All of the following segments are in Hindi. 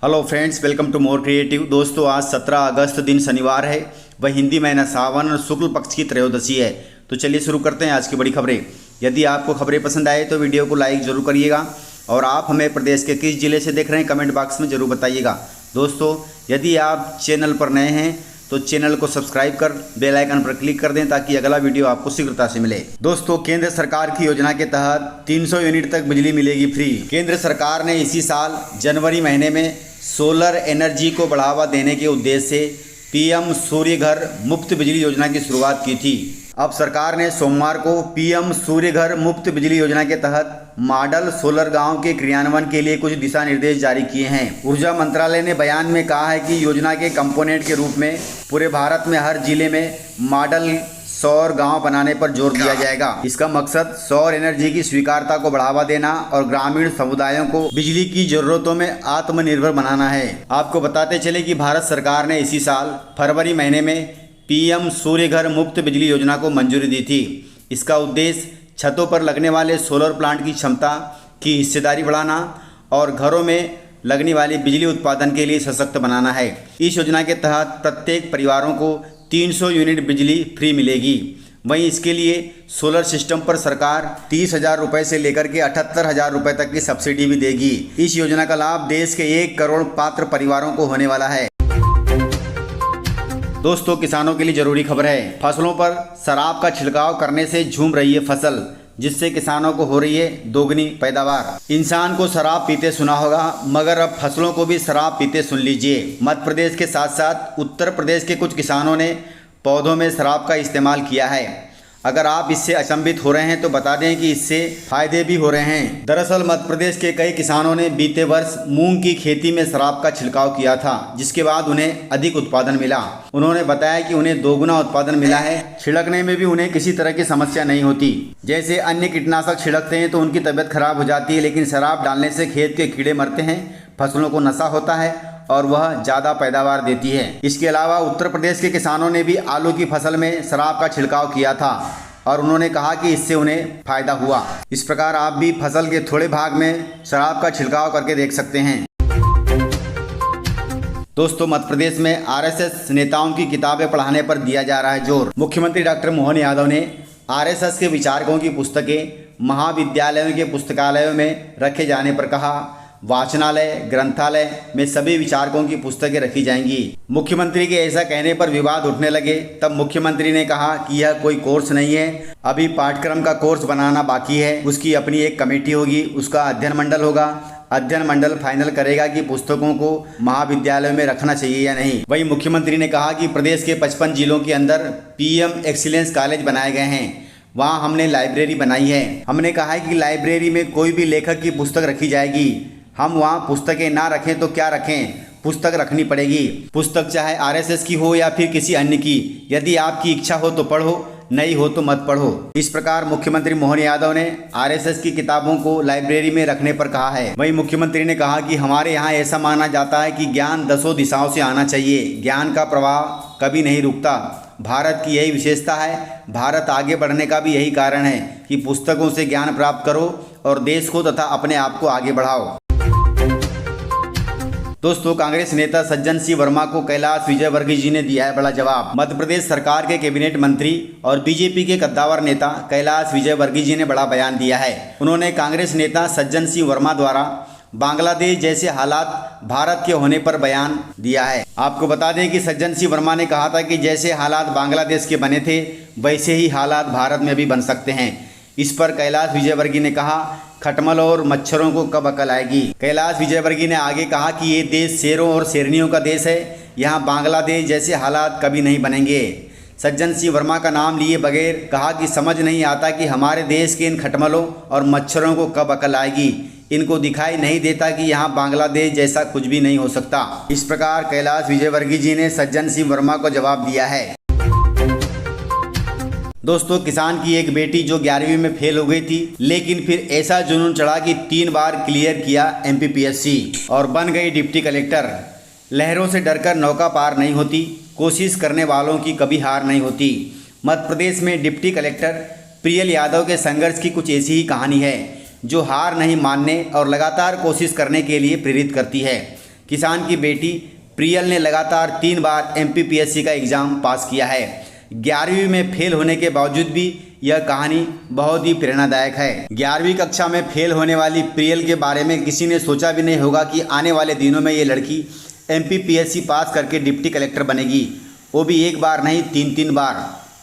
Hello friends, welcome to more creative. दोस्तों, आज 17 अगस्त दिन शनिवार है। वह हिंदी महीना सावन शुक्ल पक्ष की त्रयोदशी है। तो चलिए शुरू करते हैं आज की बड़ी खबरें। यदि आपको खबरें पसंद आए तो वीडियो को लाइक जरूर करिएगा और आप हमें प्रदेश के किस जिले से देख रहे हैं कमेंट बॉक्स में जरूर बताइएगा। दोस्तों, यदि आप चैनल पर नए हैं तो चैनल को सब्सक्राइब कर बेल आइकन पर क्लिक कर दें ताकि अगला वीडियो आपको शीघ्रता से मिले। दोस्तों, केंद्र सरकार की योजना के तहत 300 यूनिट तक बिजली मिलेगी फ्री। केंद्र सरकार ने इसी साल जनवरी महीने में सोलर एनर्जी को बढ़ावा देने के उद्देश्य से पीएम सूर्य घर मुफ्त बिजली योजना की शुरुआत की थी। अब सरकार ने सोमवार को पीएम सूर्य घर मुफ्त बिजली योजना के तहत मॉडल सोलर गांव के क्रियान्वयन के लिए कुछ दिशा निर्देश जारी किए हैं। ऊर्जा मंत्रालय ने बयान में कहा है कि योजना के कंपोनेंट के रूप में पूरे भारत में हर जिले में मॉडल सौर गांव बनाने पर जोर दिया जाएगा। इसका मकसद सौर एनर्जी की स्वीकार्यता को बढ़ावा देना और ग्रामीण समुदायों को बिजली की जरूरतों में आत्मनिर्भर बनाना है। आपको बताते चले कि भारत सरकार ने इसी साल फरवरी महीने में पीएम सूर्य घर मुफ्त बिजली योजना को मंजूरी दी थी। इसका उद्देश्य छतों पर लगने वाले सोलर प्लांट की क्षमता की हिस्सेदारी बढ़ाना और घरों में लगने वाली बिजली उत्पादन के लिए सशक्त बनाना है। इस योजना के तहत प्रत्येक परिवारों को 300 यूनिट बिजली फ्री मिलेगी। वहीं इसके लिए सोलर सिस्टम पर सरकार 30,000 रुपये से लेकर के 78,000 रुपये तक की सब्सिडी भी देगी। इस योजना का लाभ देश के 1 करोड़ पात्र परिवारों को होने वाला है। दोस्तों, किसानों के लिए जरूरी खबर है। फसलों पर शराब का छिड़काव करने से झूम रही है फसल, जिससे किसानों को हो रही है दोगुनी पैदावार। इंसान को शराब पीते सुना होगा, मगर अब फसलों को भी शराब पीते सुन लीजिए। मध्य प्रदेश के साथ साथ उत्तर प्रदेश के कुछ किसानों ने पौधों में शराब का इस्तेमाल किया है। अगर आप इससे अचंभित हो रहे हैं तो बता दें कि इससे फायदे भी हो रहे हैं। दरअसल मध्य प्रदेश के कई किसानों ने बीते वर्ष मूंग की खेती में शराब का छिड़काव किया था, जिसके बाद उन्हें अधिक उत्पादन मिला। उन्होंने बताया कि उन्हें दोगुना उत्पादन मिला है। छिड़कने में भी उन्हें किसी तरह की समस्या नहीं होती। जैसे अन्य कीटनाशक छिड़कते हैं तो उनकी तबीयत खराब हो जाती है, लेकिन शराब डालने से खेत के कीड़े मरते हैं, फसलों को नशा होता है और वह ज़्यादा पैदावार देती है। इसके अलावा उत्तर प्रदेश के किसानों ने भी आलू की फसल में शराब का छिड़काव किया था और उन्होंने कहा कि इससे उन्हें फायदा हुआ। इस प्रकार आप भी फसल के थोड़े भाग में शराब का छिड़काव करके देख सकते हैं। दोस्तों, मध्य प्रदेश में आरएसएस नेताओं की किताबें पढ़ाने पर दिया जा रहा है जोर। मुख्यमंत्री डॉक्टर मोहन यादव ने आरएसएस के विचारकों की पुस्तकें महाविद्यालयों के पुस्तकालयों में रखे जाने पर कहा। वाचनालय ग्रंथालय में सभी विचारकों की पुस्तकें रखी जाएंगी। मुख्यमंत्री के ऐसा कहने पर विवाद उठने लगे। तब मुख्यमंत्री ने कहा कि यह कोई कोर्स नहीं है, अभी पाठ्यक्रम का कोर्स बनाना बाकी है। उसकी अपनी एक कमेटी होगी, उसका अध्ययन मंडल होगा। अध्ययन मंडल फाइनल करेगा कि पुस्तकों को महाविद्यालयों में रखना चाहिए या नहीं। वहीं मुख्यमंत्री ने कहा कि प्रदेश के 55 जिलों के अंदर पीएम एक्सीलेंस कॉलेज बनाए गए हैं, वहाँ हमने लाइब्रेरी बनाई है। हमने कहा है कि लाइब्रेरी में कोई भी लेखक की पुस्तक रखी जाएगी। हम वहाँ पुस्तकें ना रखें तो क्या रखें, पुस्तक रखनी पड़ेगी। पुस्तक चाहे आरएसएस की हो या फिर किसी अन्य की। यदि आपकी इच्छा हो तो पढ़ो, नहीं हो तो मत पढ़ो। इस प्रकार मुख्यमंत्री मोहन यादव ने आरएसएस की किताबों को लाइब्रेरी में रखने पर कहा है। वहीं मुख्यमंत्री ने कहा कि हमारे यहाँ ऐसा माना जाता है कि ज्ञान 10 दिशाओं से आना चाहिए। ज्ञान का प्रवाह कभी नहीं रुकता। भारत की यही विशेषता है। भारत आगे बढ़ने का भी यही कारण है कि पुस्तकों से ज्ञान प्राप्त करो और देश को तथा अपने आप को आगे बढ़ाओ। दोस्तों, कांग्रेस नेता सज्जन सिंह वर्मा को कैलाश विजयवर्गीय जी ने दिया है बड़ा जवाब। मध्य प्रदेश सरकार के कैबिनेट मंत्री और बीजेपी के कद्दावर नेता कैलाश विजयवर्गीय जी ने बड़ा बयान दिया है। उन्होंने कांग्रेस नेता सज्जन सिंह वर्मा द्वारा बांग्लादेश जैसे हालात भारत के होने पर बयान दिया है। आपको बता दें कि सज्जन सिंह वर्मा ने कहा था कि जैसे हालात बांग्लादेश के बने थे वैसे ही हालात भारत में भी बन सकते हैं। इस पर कैलाश विजयवर्गीय ने कहा, खटमल और मच्छरों को कब अकल आएगी। कैलाश विजयवर्गीय ने आगे कहा कि ये देश शेरों और शेरनियों का देश है, यहाँ बांग्लादेश जैसे हालात कभी नहीं बनेंगे। सज्जन सिंह वर्मा का नाम लिए बगैर कहा कि समझ नहीं आता कि हमारे देश के इन खटमलों और मच्छरों को कब अकल आएगी। इनको दिखाई नहीं देता कि यहाँ बांग्लादेश जैसा कुछ भी नहीं हो सकता। इस प्रकार कैलाश विजयवर्गीय जी ने सज्जन सिंह वर्मा को जवाब दिया है। दोस्तों, किसान की एक बेटी जो 11वीं में फेल हो गई थी, लेकिन फिर ऐसा जुनून चढ़ा कि 3 बार क्लियर किया एमपीपीएससी और बन गई डिप्टी कलेक्टर। लहरों से डरकर नौका पार नहीं होती, कोशिश करने वालों की कभी हार नहीं होती। मध्य प्रदेश में डिप्टी कलेक्टर प्रियल यादव के संघर्ष की कुछ ऐसी ही कहानी है, जो हार नहीं मानने और लगातार कोशिश करने के लिए प्रेरित करती है। किसान की बेटी प्रियल ने लगातार 3 बार MPPSC का एग्ज़ाम पास किया है। 11वीं में फेल होने के बावजूद भी यह कहानी बहुत ही प्रेरणादायक है। 11वीं कक्षा में फेल होने वाली प्रियल के बारे में किसी ने सोचा भी नहीं होगा कि आने वाले दिनों में ये लड़की MPPSC पास करके डिप्टी कलेक्टर बनेगी, वो भी एक बार नहीं 3 बार।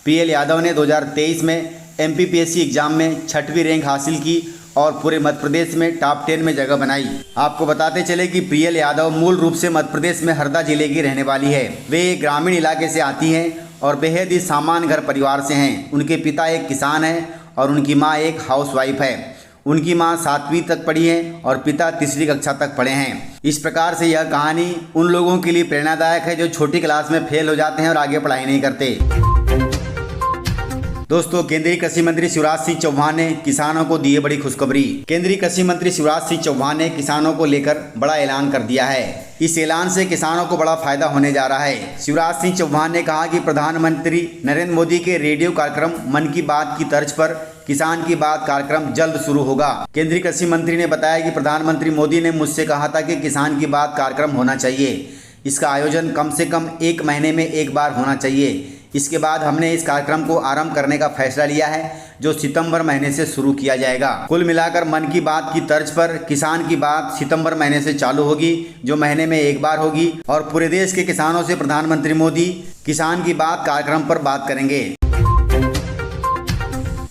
प्रियल यादव ने 2023 में MPPSC एग्ज़ाम में 6वीं रैंक हासिल की और पूरे मध्य प्रदेश में टॉप 10 में जगह बनाई। आपको बताते चले कि प्रियल यादव मूल रूप से मध्य प्रदेश में हरदा जिले की रहने वाली है। वे एक ग्रामीण इलाके से आती हैं और बेहद ही सामान्य घर परिवार से हैं। उनके पिता एक किसान हैं और उनकी मां एक हाउसवाइफ है। उनकी मां 7वीं तक पढ़ी है और पिता 3री कक्षा तक पढ़े हैं। इस प्रकार से यह कहानी उन लोगों के लिए प्रेरणादायक है जो छोटी क्लास में फेल हो जाते हैं और आगे पढ़ाई नहीं करते। दोस्तों, केंद्रीय कृषि मंत्री शिवराज सिंह चौहान ने किसानों को दी बड़ी खुशखबरी। केंद्रीय कृषि मंत्री शिवराज सिंह चौहान ने किसानों को लेकर बड़ा ऐलान कर दिया है। इस ऐलान से किसानों को बड़ा फायदा होने जा रहा है। शिवराज सिंह चौहान ने कहा कि प्रधानमंत्री नरेंद्र मोदी के रेडियो कार्यक्रम मन की बात की तर्ज पर किसान की बात कार्यक्रम जल्द शुरू होगा। केंद्रीय कृषि मंत्री ने बताया कि प्रधानमंत्री मोदी ने मुझसे कहा था कि किसान की बात कार्यक्रम होना चाहिए। इसका आयोजन कम से कम 1 महीने में एक बार होना चाहिए। इसके बाद हमने इस कार्यक्रम को आरंभ करने का फैसला लिया है, जो सितंबर महीने से शुरू किया जाएगा। कुल मिलाकर मन की बात की तर्ज पर किसान की बात सितंबर महीने से चालू होगी, जो महीने में एक बार होगी और पूरे देश के किसानों से प्रधानमंत्री मोदी किसान की बात कार्यक्रम पर बात करेंगे।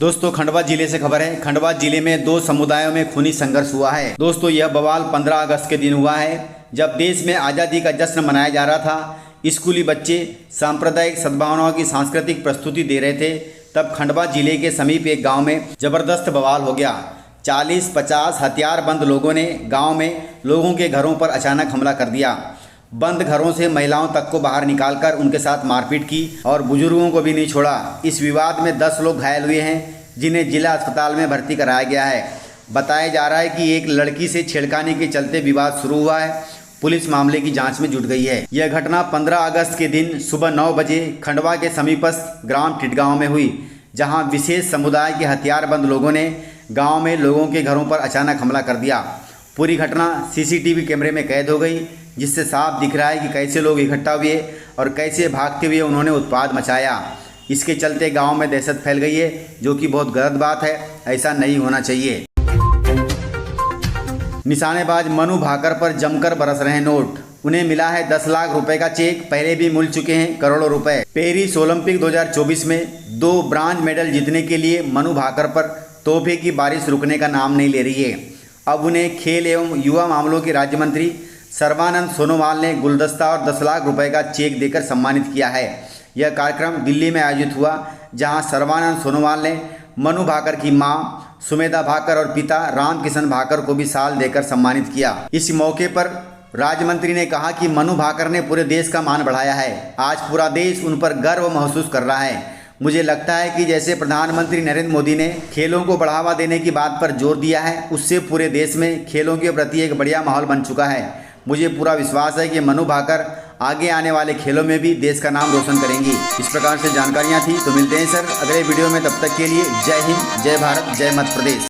दोस्तों, खंडवा जिले से खबर है। खंडवा जिले में 2 समुदायों में खूनी संघर्ष हुआ है। दोस्तों, यह बवाल 15 अगस्त के दिन हुआ है, जब देश में आज़ादी का जश्न मनाया जा रहा था। स्कूली बच्चे सांप्रदायिक सद्भावनाओं की सांस्कृतिक प्रस्तुति दे रहे थे। तब खंडवा जिले के समीप एक गांव में जबरदस्त बवाल हो गया। 40-50 हथियारबंद लोगों ने गांव में लोगों के घरों पर अचानक हमला कर दिया। बंद घरों से महिलाओं तक को बाहर निकालकर उनके साथ मारपीट की और बुजुर्गों को भी नहीं छोड़ा। इस विवाद में 10 लोग घायल हुए हैं, जिन्हें जिला अस्पताल में भर्ती कराया गया है। बताया जा रहा है कि एक लड़की से छेड़खानी के चलते विवाद शुरू हुआ है। पुलिस मामले की जांच में जुट गई है। यह घटना 15 अगस्त के दिन सुबह 9 बजे खंडवा के समीपस्थ ग्राम टिटगांव में हुई, जहां विशेष समुदाय के हथियारबंद लोगों ने गांव में लोगों के घरों पर अचानक हमला कर दिया। पूरी घटना CCTV कैमरे में कैद हो गई, जिससे साफ दिख रहा है कि कैसे लोग इकट्ठा हुए और कैसे भागते हुए उन्होंने उत्पात मचाया। इसके चलते गाँव में दहशत फैल गई है, जो कि बहुत गलत बात है। ऐसा नहीं होना चाहिए। निशानेबाज मनु भाकर पर जमकर बरस रहे हैं नोट। उन्हें मिला है 10 लाख रुपए का चेक। पहले भी मिल चुके हैं करोड़ों रुपए। पेरिस ओलंपिक 2024 में 2 ब्रांज मेडल जीतने के लिए मनु भाकर पर तोहफे की बारिश रुकने का नाम नहीं ले रही है। अब उन्हें खेल एवं युवा मामलों के राज्य मंत्री सर्बानंद सोनोवाल ने गुलदस्ता और 10 लाख रुपए का चेक देकर सम्मानित किया है। यह कार्यक्रम दिल्ली में आयोजित हुआ, जहाँ सर्बानंद सोनोवाल ने मनु भाकर की मां सुमेधा भाकर और पिता रामकिशन भाकर को भी साल देकर सम्मानित किया। इस मौके पर राज्य मंत्री ने कहा कि मनु भाकर ने पूरे देश का मान बढ़ाया है। आज पूरा देश उन पर गर्व महसूस कर रहा है। मुझे लगता है कि जैसे प्रधानमंत्री नरेंद्र मोदी ने खेलों को बढ़ावा देने की बात पर जोर दिया है, उससे पूरे देश में खेलों के प्रति एक बढ़िया माहौल बन चुका है। मुझे पूरा विश्वास है कि मनु भाकर आगे आने वाले खेलों में भी देश का नाम रोशन करेंगी। इस प्रकार से जानकारियां थी। तो मिलते हैं सर अगले वीडियो में। तब तक के लिए जय हिंद, जय भारत, जय मध्य प्रदेश।